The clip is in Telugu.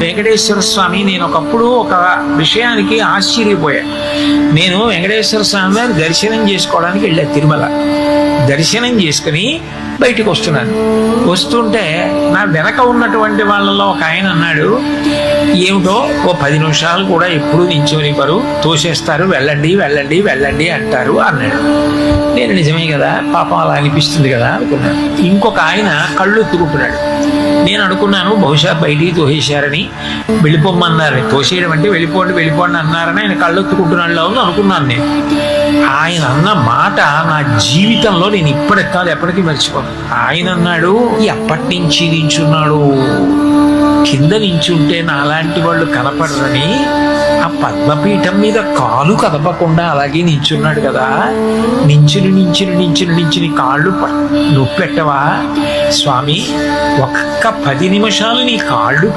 వెంకటేశ్వర స్వామి, నేను ఒకప్పుడు ఒక విషయానికి ఆశ్చర్యపోయాను. నేను వెంకటేశ్వర స్వామి వారి దర్శనం చేసుకోవడానికి వెళ్ళా తిరుమల. దర్శనం చేసుకుని బయటకు వస్తున్నాను. వస్తుంటే నా వెనక ఉన్నటువంటి వాళ్ళలో ఒక ఆయన అన్నాడు, ఏమిటో ఓ 10 నిమిషాలు కూడా ఎప్పుడు నించోనివ్వరు, తోసేస్తారు, వెళ్ళండి వెళ్ళండి వెళ్ళండి అంటారు అన్నాడు. నేను నిజమే కదా, పాపం అలా అనిపిస్తుంది కదా అనుకున్నాను. ఇంకొక ఆయన కళ్ళు తిరుగుతున్నాడు. నేను అనుకున్నాను బహుశా బయటికి తోసేశారని, వెళ్ళిపోమన్నారని. తోసేయడం అంటే వెళ్ళిపోండి వెళ్ళిపోండి అన్నారని ఆయన కళ్ళు ఎత్తుకుంటున్నాడు అనుకున్నాను నేను. ఆయన అన్న మాట నా జీవితంలో నేను ఇప్పటికి కాదు ఎప్పటికీ మర్చిపోను. ఆయన అన్నాడు, ఎప్పటి నుంచి నించున్నాడు, కింద నించుంటే నాలాంటి వాళ్ళు కనపడరని ఆ పద్మపీఠం మీద కాలు కదపకుండా అలాగే నించున్నాడు కదా, నించుని కాళ్ళు నొప్పెట్టవా స్వామి, ఒక్క 10 నిమిషాలు నీ కాళ్ళు